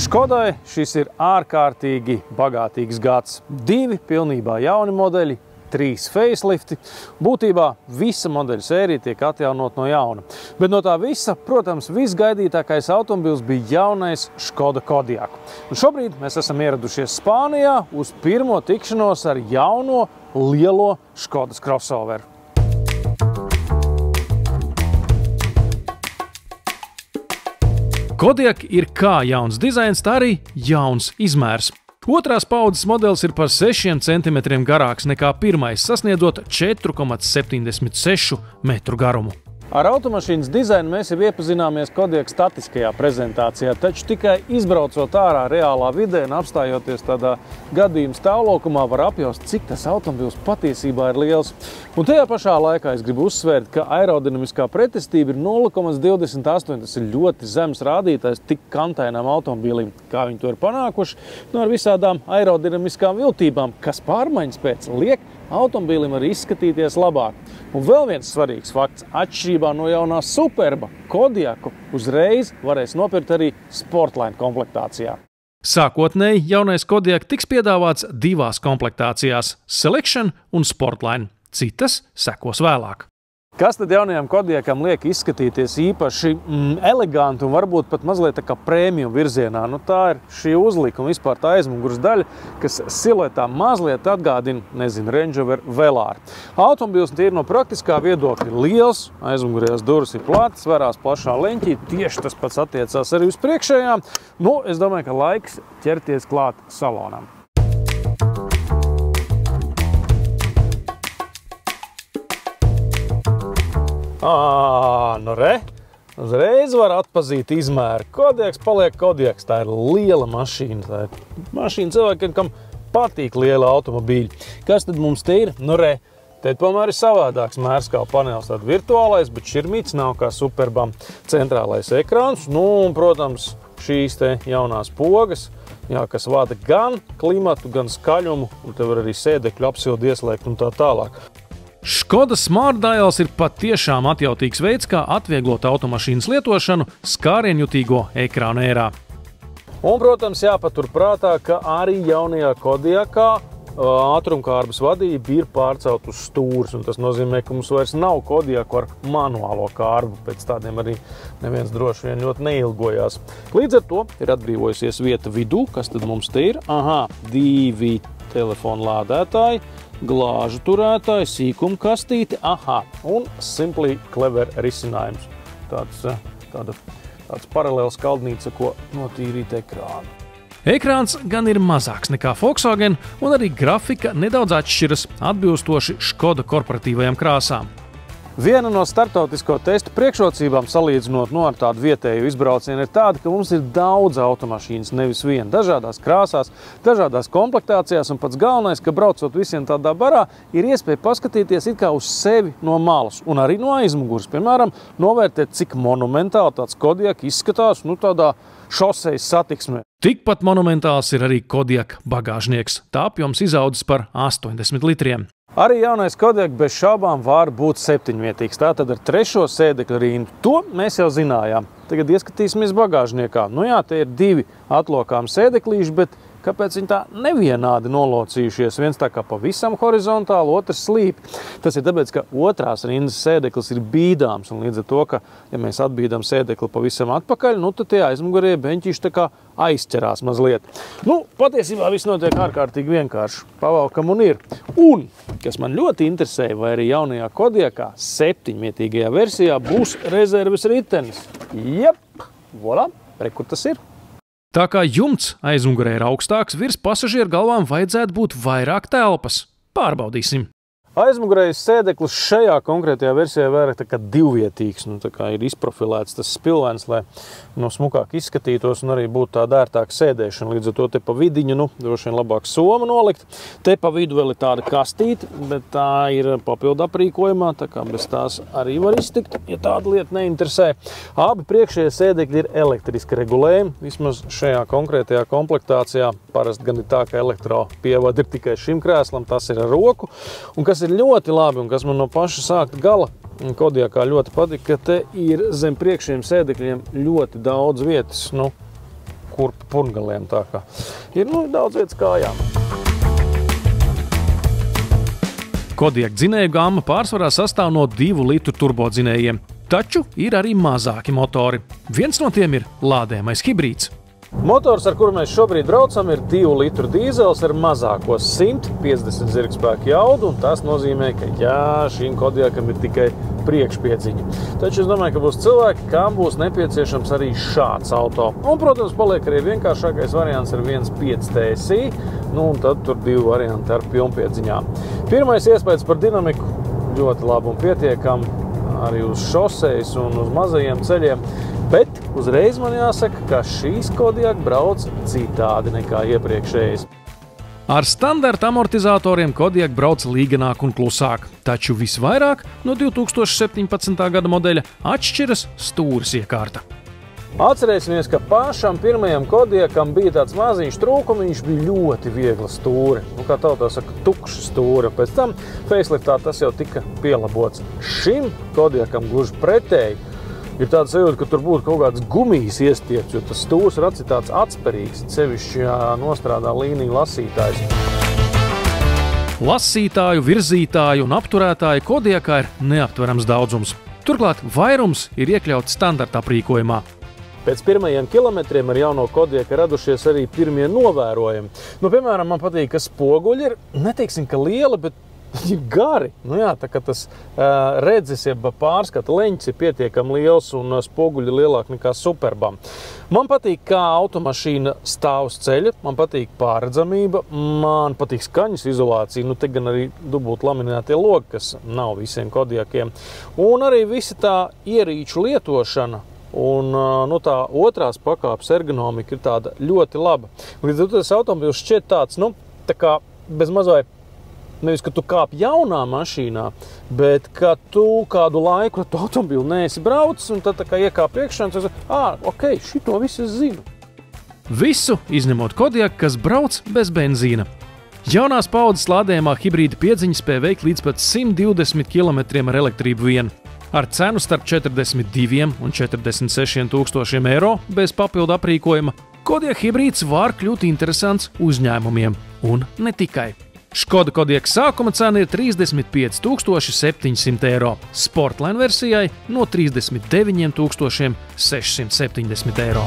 Škodai šis ir ārkārtīgi bagātīgs gads. 2 pilnībā jauni modeļi, 3 facelifti. Būtībā visa modeļu sērija tiek atjaunot no jauna. Bet no tā visa, protams, visgaidītākais automobils bija jaunais Škoda Kodiaq. Un šobrīd mēs esam ieradušies Spānijā uz pirmo tikšanos ar jauno lielo Škodas crossoveru. Kodiaq ir kā jauns dizains, tā arī jauns izmērs. Otrās paudzes modelis ir par 6 centimetriem garāks nekā pirmais, sasniedzot 4,76 metru garumu. Ar automašīnas dizainu mēs jau iepazināmies Kodiaq statiskajā prezentācijā, taču tikai izbraucot ārā reālā vidē un apstājoties tādā gadījuma stāvlokumā var apjaust, cik tas automobils patiesībā ir liels. Un tajā pašā laikā es gribu uzsvērt, ka aerodinamiskā pretestība ir 0,28. Tas ir ļoti zems rādītājs tik kantainām automobīlim. Kā viņi to ir panākuši? Ar visādām aerodinamiskām viltībām, kas pārmaiņas pēc liek automobīlim var izskatīties labāk. Un vēl viens svarīgs fakts, atšķirībā no jaunā Superba, Kodiaqu uzreiz varēs nopirkt arī Sportline komplektācijā. Sākotnēji jaunais Kodiaq tiks piedāvāts 2 komplektācijās – Selection un Sportline. Citas sekos vēlāk. Kas tad jaunajam Kodiaqam liek izskatīties īpaši eleganti un varbūt pat mazliet tā kā prēmiju virzienā? Tā ir šī uzlikuma vispār tā aizmugures daļa, kas siluetā mazliet atgādina, Range Rover Velar. Automobils tīri no praktiskā viedokļa ir liels, aizmugurējās durvis ir plātas, varās plašā leņķī, tieši tas pats attiecās arī uz priekšējām. Es domāju, ka laiks ķerties klāt salonam. Uzreiz var atpazīt izmēru. Kodiaqs paliek Kodiaqs. Tā ir liela mašīna. Tā ir mašīna cilvēkiem, kam patīk liela automobīļi. Kas tad mums te ir? Te tomēr ir savādāks mērskālu panelis. Tāda virtuālais, bet šķirmīts nav kā Superbam. Centrālais ekrāns. Un, protams, šīs te jaunās pogas, kas vada gan klimatu, gan skaļumu. Un te var arī sēdekļu apsildi ieslēgt un tā tālāk. Škoda Smart Dials ir patiešām atjautīgs veids, kā atvieglot automašīnas lietošanu skārienjutīgo ekrāna ērā. Un, protams, jāpatur prātā, ka arī jaunajā Kodiaqā ātrumkārbas vadība ir pārcelt uz stūres, un tas nozīmē, ka mums vairs nav Kodiaqu ar manuālo kārbu. Pēc tādiem arī neviens droši vien ļoti neilgojās. Līdz ar to ir atbrīvojusies vieta vidū, kas tad mums te ir? 2 telefonu lādētāji, glāžu turētāji, sīkuma kastīti, un Simply Clever risinājums. Tāds paralēls kaldnīca, ko notīrīt ekrānu. Ekrāns gan ir mazāks nekā Volkswagen, un arī grafika nedaudz atšķiras atbilstoši Škoda korporatīvajām krāsām. Viena no starptautisko testu priekšrocībām salīdzinot ar tādu vietēju izbraucienu ir tāda, ka mums ir daudz automašīnas, nevis viena, dažādās krāsās, dažādās komplektācijās, un pats galvenais, ka braucot visiem tādā barā, ir iespēja paskatīties it kā uz sevi no malas un arī no aizmugures. Piemēram, novērtēt, cik monumentāli tāds Kodiaq izskatās, tādā šosejas satiksmē. Tikpat monumentāls ir arī Kodiaq bagāžnieks. Tā apjoms izaudzis par 80 litriem. Arī jaunais Kodiaq bez šaubām var būt 7-vietīgs, tātad ar 3. sēdekļa rindu. To mēs jau zinājām. Tagad ieskatīsimies bagāžniekā. Te ir 2 atlokām sēdeklīši, bet kāpēc viņi tā nevienādi nolocījušies? Viens tā kā pavisam horizontāli, otrs slīp. Tas ir tāpēc, ka otrās rindas sēdeklis ir bīdāms, un līdz ar to, ka, ja mēs atbīdam sēdekli pavisam atpakaļ, tad tie aizmugurie beņķīši tā kā aizķerās mazliet. Patiesībā viss notiek ārkārtīgi vienkārši. Pavalkam un ir. Un, kas man ļoti interesēja, vai arī jaunajā Kodiaqā 7-vietīgajā versijā būs rezerves ritenis. Voilà, kur tas ir. Tā kā jumts aizmugurē ir augstāks, virs pasažieru galvām vajadzētu būt vairāk telpas. Pārbaudīsim! Aizmugurējais sēdeklis šajā konkrētajā versijā vairāk tā kā 2-vietīgs. Tā kā ir izprofilēts tas spilvens, lai smukāk izskatītos un arī būtu tāda ērtāka sēdēšana. Līdz ar to te pa vidiņu, droši vien labāk soma nolikt. Te pa vidu vēl ir tāda kastīte, bet tā ir papildu aprīkojumā, tā kā bez tās arī var iztikt, ja tāda lieta neinteresē. Abi priekšējie sēdekļi ir elektriski regulējumi, vismaz šajā konkrētajā komplektācijā. Parasti gan ir tā, ka elektro pievada ir tikai šim krēslam, tas ir ar roku. Un kas ir ļoti labi un kas man no paša sākta gala Kodiaqā ļoti patīk, ka te ir zem priekšējiem sēdekļiem ļoti daudz vietas. kurpi purngaliem. Tā kā ir daudz vietas kājām. Kodiaq dzinēju gamma pārsvarā sastāv no 2 litru turbodzinējiem, taču ir arī mazāki motori. Viens no tiem ir lādējamais hibrīds. Motors, ar kuru mēs šobrīd braucam, ir 2 litru dīzels ar mazāko 150 zirgspēku jaudu, un tas nozīmē, ka šīm Kodiaqam ir tikai priekšpiedziņa. Taču es domāju, ka būs cilvēki, kam būs nepieciešams arī šāds auto. Un, protams, paliek arī vienkāršākais variants ar 1.5 TSI, un tad tur 2 varianti ar pilnpiedziņām. Pirmais iespējas par dinamiku ļoti labi un pietiekam arī uz šosejas un uz mazajiem ceļiem. Bet uzreiz man jāsaka, ka šīs Kodiaq brauc citādi nekā iepriekšējais. Ar standarta amortizatoriem Kodiaq brauc līganāk un klusāk, taču visvairāk no 2017. gada modeļa atšķiras stūres iekārta. Atcerēsimies, ka pašam pirmajam Kodiaqam bija tāds maziņš trūkumiņš, bija ļoti viegla stūre. Kā tautā saka, tukša stūre. Pēc tam faceliftā tas jau tika pielabots. Šim Kodiaqam gluži pretēji. Ir tāds sajūta, ka tur būtu kaut kāds gumijas iestiepts, jo tas stūrs ir tāds atspērīgs, sevišķi nostrādā līniju lasītājs. Lasītāju, virzītāju un apturētāju Kodiaqā ir neaptverams daudzums. Turklāt vairums ir iekļauts standarta aprīkojumā. Pēc pirmajiem kilometriem ar jauno Kodiaq radušies arī pirmie novērojumi. Piemēram, man patīk, ka spoguļi ir, neteiksim, ka lieli, bet ir gari. Tā kā tas redzes, jeb pārskata leņķis ir pietiekami liels un spoguļi lielāki nekā Superbam. Man patīk, kā automašīna stāv uz ceļa, man patīk pārredzamība, man patīk skaņas izolācija, te gan arī dubult laminētie logi, kas nav visiem Kodiaqiem. Un arī visa tā ierīču lietošana un tā otrās pakāpes ergonomika ir tāda ļoti laba. Līdz ar to tas automobils šķiet tāds, tā kā bez mazai, nevis, ka tu kāp jaunā mašīnā, bet ka tu kādu laiku tu automobili neesi braucis, un tad tā kā iekāp iekšā, un tu ok, šito visu es zinu. Visu izņemot Kodiaq, kas brauc bez benzīna. Jaunās paudzes lādējumā hibrīda piedziņa spēja veikt līdz pat 120 km ar elektrību vien. Ar cenu starp 42 un 46 tūkstošiem eiro bez papildu aprīkojuma Kodiaq hibrīds var kļūt interesants uzņēmumiem, un ne tikai. Škoda Kodiaq sākuma cena ir 35 700 eiro, Sportline versijai no 39 670 eiro.